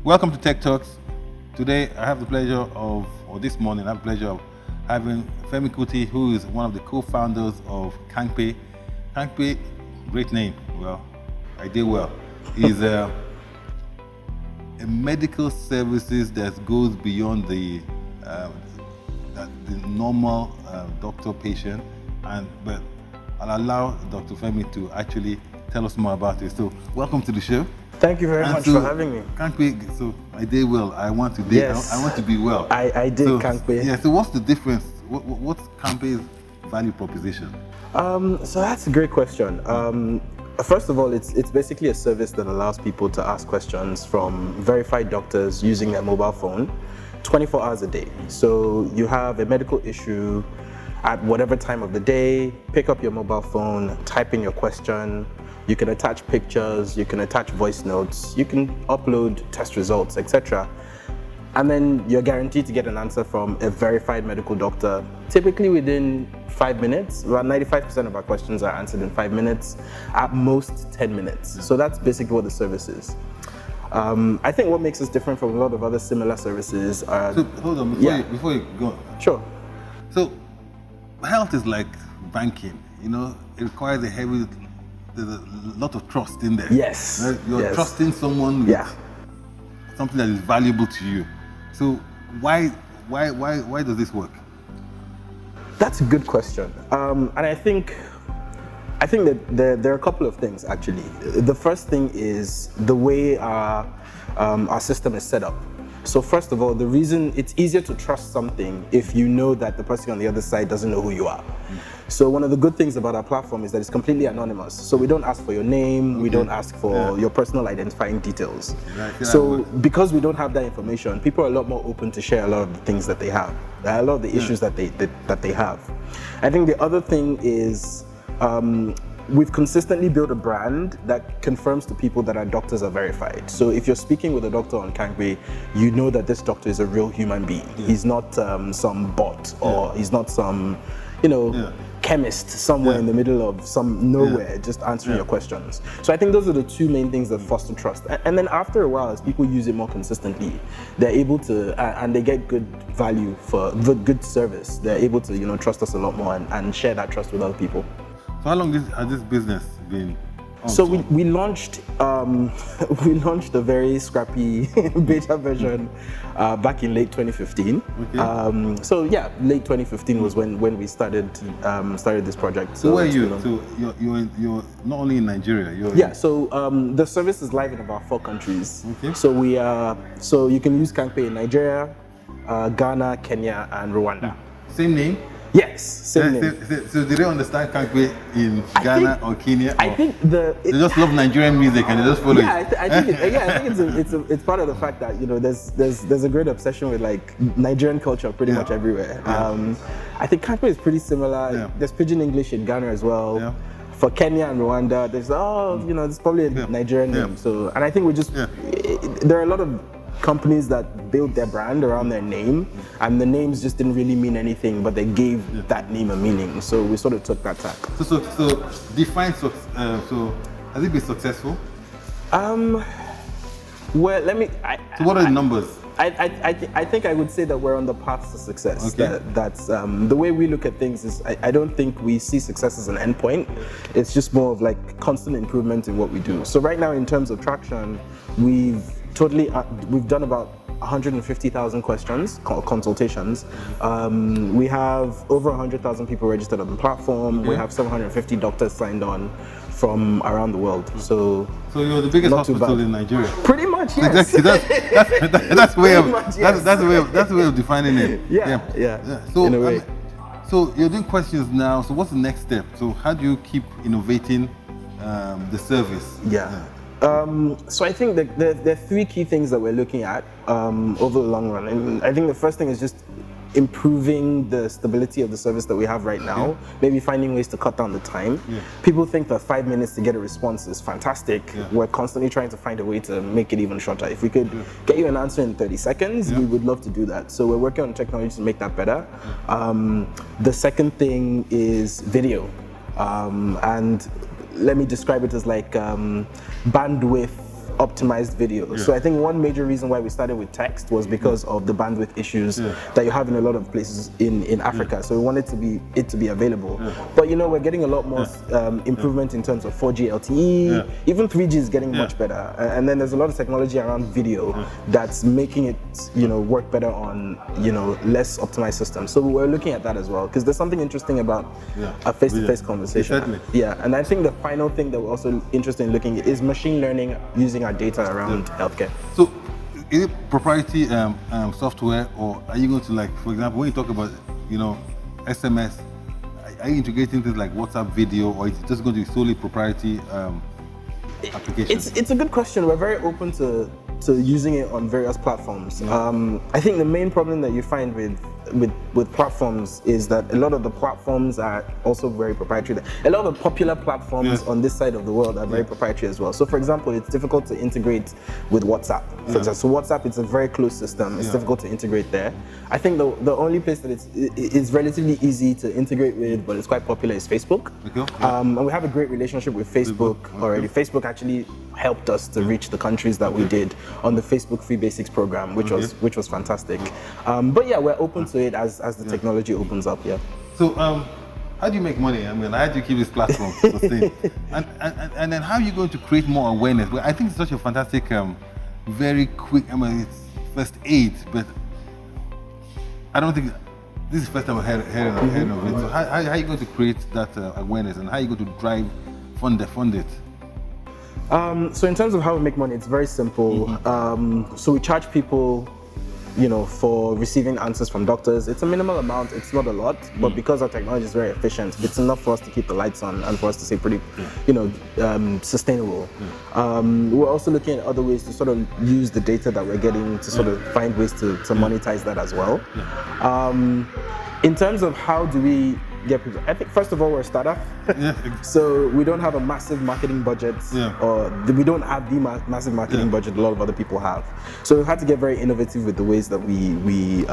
Welcome to Tech Talks. Today I have the pleasure of, or this morning I have the pleasure of having Femi Kuti, who is one of the co-founders of Kangpe. Kangpe, great name. Well, I did well. Is a medical services that goes beyond the normal doctor-patient, but I'll allow Dr. Femi to actually tell us more about it. So, welcome to the show. Thank you very much for having me. Kangpe, so I did well. I want to I want to be well. I did Kangpe. Yeah. So what's the difference? What's Kangpe's value proposition? So that's a great question. First of all, it's basically a service that allows people to ask questions from verified doctors using their mobile phone 24 hours a day. So you have a medical issue at whatever time of the day, pick up your mobile phone, type in your question. You can attach pictures, you can attach voice notes, you can upload test results, etc. And then you're guaranteed to get an answer from a verified medical doctor, typically within 5 minutes. About 95% of our questions are answered in 5 minutes, at most 10 minutes. So that's basically what the service is. I think what makes us different from a lot of other similar services are... So hold on, before you go. Sure. So health is like banking, it requires there's a lot of trust in there. Yes. Right? You're trusting someone with something that is valuable to you. So why does this work? That's a good question. And I think that there are a couple of things actually. The first thing is the way our system is set up. So first of all, the reason it's easier to trust something if you know that the person on the other side doesn't know who you are. So one of the good things about our platform is that it's completely anonymous. So we don't ask for your name, we don't ask for your personal identifying details. So because we don't have that information, people are a lot more open to share a lot of the things that they have, a lot of the issues that they have. I think the other thing is we've consistently built a brand that confirms to people that our doctors are verified. So if you're speaking with a doctor on Kangpe, you know that this doctor is a real human being. He's not some bot or he's not some, chemist somewhere in the middle of some nowhere just answering your questions. So I think those are the two main things that foster trust. And then after a while, as people use it more consistently, they're able to, and they get good value for the good service, they're able to, trust us a lot more and share that trust with other people. So how long has this business been on? So we launched a very scrappy beta version back in late 2015. Okay. So yeah, late 2015 was when we started this project. So where are you? So you're not only in Nigeria. So the service is live in about 4 countries. Okay. So you can use Kangpe in Nigeria, Ghana, Kenya, and Rwanda. Same name? Yes, same name. So do they understand Kangpe in Ghana or Kenya? I think they just love Nigerian music and they just follow it. I think it's part of the fact that there's a great obsession with like Nigerian culture pretty much everywhere. I think Kangpe is pretty similar. There's Pidgin English in Ghana as well. For Kenya and Rwanda, there's there's probably a Nigerian name. So, and I think there are a lot of companies that build their brand around their name, and the names just didn't really mean anything, but they gave that name a meaning. So we sort of took that tack. So define so has it been successful? Well, so what are the numbers? I think I would say that we're on the path to success. Okay. That's the way we look at things is I don't think we see success as an endpoint. It's just more of like constant improvement in what we do. So right now, in terms of traction, we've done about 150,000 questions, consultations. We have over 100,000 people registered on the platform. We have 750 doctors signed on from around the world. So you're the biggest hospital in Nigeria. Pretty much, yes. Exactly. That's the way of defining it. Yeah. So in a way. So you're doing questions now. So what's the next step? So how do you keep innovating the service? So I think that there are 3 key things that we're looking at over the long run. And I think the first thing is just improving the stability of the service that we have right now, maybe finding ways to cut down the time. People think that 5 minutes to get a response is fantastic. We're constantly trying to find a way to make it even shorter. If we could get you an answer in 30 seconds, we would love to do that. So we're working on technology to make that better. The second thing is video. And let me describe it as like bandwidth optimized video. So I think one major reason why we started with text was because of the bandwidth issues that you have in a lot of places in Africa. So we wanted it to be available. But you know, we're getting a lot more improvement in terms of 4G LTE. Even 3G is getting much better. And then there's a lot of technology around video that's making it, you know, work better on, you know, less optimized systems. So we're looking at that as well, because there's something interesting about a face-to-face conversation. Exactly. Yeah, and I think the final thing that we're also interested in looking at is machine learning using our data around healthcare. So, is it proprietary software, or are you going to, like, for example, when you talk about, you know, SMS, are you integrating things like WhatsApp video, or is it just going to be solely proprietary applications? It's a good question. We're very open to using it on various platforms. I think the main problem that you find with platforms is that a lot of the platforms are also very proprietary. A lot of the popular platforms on this side of the world are very proprietary as well. So for example, it's difficult to integrate with WhatsApp. For example, so WhatsApp, it's a very closed system. It's difficult to integrate there. I think the only place that it's relatively easy to integrate with, but it's quite popular, is Facebook. And we have a great relationship with Facebook already. Facebook actually helped us to reach the countries that we did on the Facebook Free Basics program, which was fantastic. But yeah, we're open to it as the technology opens up. So how do you make money? I mean, how do you keep this platform sustained? and then how are you going to create more awareness? Well, I think it's such a fantastic, very quick, I mean, it's first aid, but I don't think this is the first time I've heard of it. So how are you going to create that awareness, and how are you going to fund it? So in terms of how we make money, it's very simple. So we charge people, you know, for receiving answers from doctors. It's a minimal amount, it's not a lot, but because our technology is very efficient, it's enough for us to keep the lights on and for us to stay pretty, you know, sustainable. We're also looking at other ways to sort of use the data that we're getting to sort of find ways to monetize that as well. In terms of how do we get people, I think first of all, we're a startup. So we don't have a massive marketing budget, or we don't have the massive marketing budget a lot of other people have. So we've had to get very innovative with the ways that we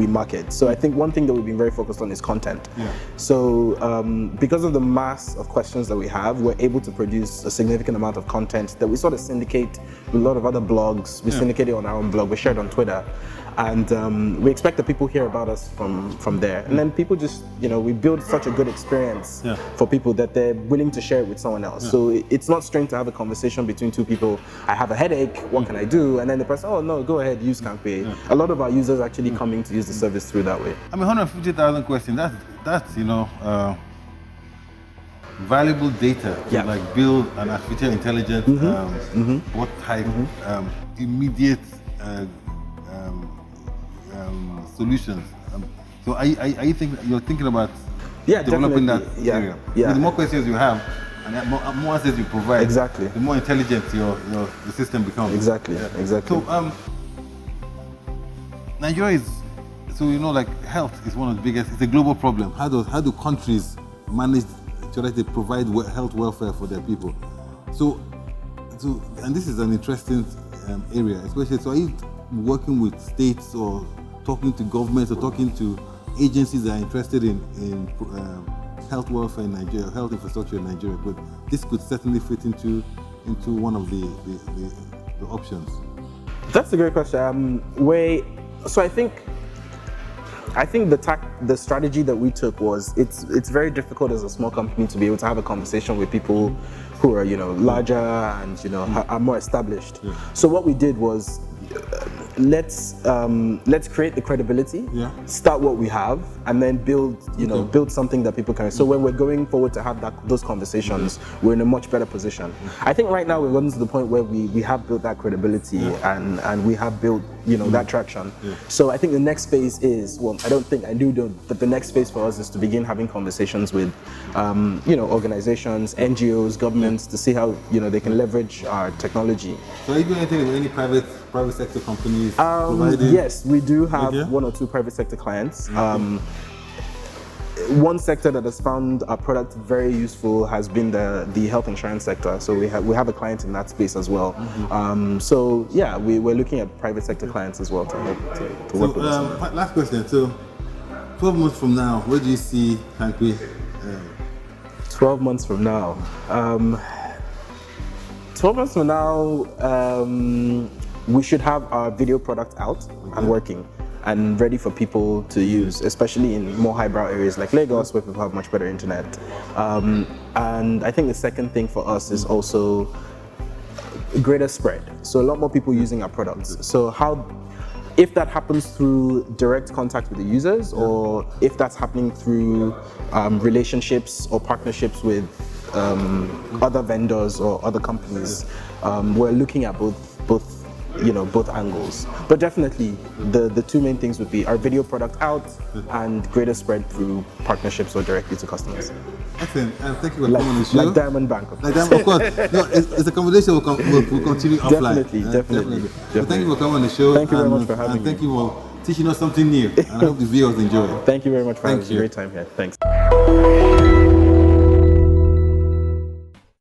market. So I think one thing that we've been very focused on is content. So because of the mass of questions that we have, we're able to produce a significant amount of content that we sort of syndicate with a lot of other blogs. We syndicate it on our own blog, we share it on Twitter. And we expect that people hear about us from there. And then people just, you know, we build such a good experience for people that they're willing to share it with someone else. So it's not strange to have a conversation between two people. I have a headache, what can I do? And then the person, oh no, go ahead, use CanPay. A lot of our users actually coming to use the service through that way. I mean, 150,000 questions, that's you know, valuable data to like build an artificial intelligence, what type, immediate solutions. So I think you're thinking about developing that area. The more questions you have, and the more answers you provide, the more intelligent the system becomes. Exactly. So Nigeria is, so you know, like health is one of the biggest. It's a global problem. How do countries manage to provide health welfare for their people? So and this is an interesting area, especially. So are you working with states, or talking to governments, or talking to agencies that are interested in health welfare in Nigeria, health infrastructure in Nigeria? But this could certainly fit into one of the options. That's a great question. So I think the strategy that we took was it's very difficult as a small company to be able to have a conversation with people who are, you know, larger and, you know, are more established. So what we did was let's create the credibility, start what we have, and then build something that people can. So when we're going forward to have those conversations, we're in a much better position. I think right now we're gotten to the point where we have built that credibility and we have built, you know, that traction. So I think the next phase is, well, but the next phase for us is to begin having conversations with, you know, organizations, NGOs, governments, to see how, you know, they can leverage our technology. So are you doing anything with any private sector companies? Yes, we do have one or two private sector clients. One sector that has found our product very useful has been the health insurance sector. So we have a client in that space as well. So yeah, we're looking at private sector clients as well to work with us. Last question. So 12 months from now, where do you see CanPay? 12 months from now. 12 months from now, we should have our video product out and working and ready for people to use, especially in more highbrow areas like Lagos, where people have much better internet. And I think the second thing for us is also greater spread. So a lot more people using our products. So if that happens through direct contact with the users, or if that's happening through relationships or partnerships with other vendors or other companies, we're looking at both angles. But definitely the two main things would be our video product out and greater spread through partnerships or directly to customers. Excellent, and thank you for coming on the show. Like Diamond Bank, of course. Of course. No, it's a conversation we'll continue offline. Definitely. So thank you for coming on the show. Thank you very much for having me. Thank you for teaching us something new. And I hope the viewers enjoy it. Thank you very much for having me. Great time here. Thanks.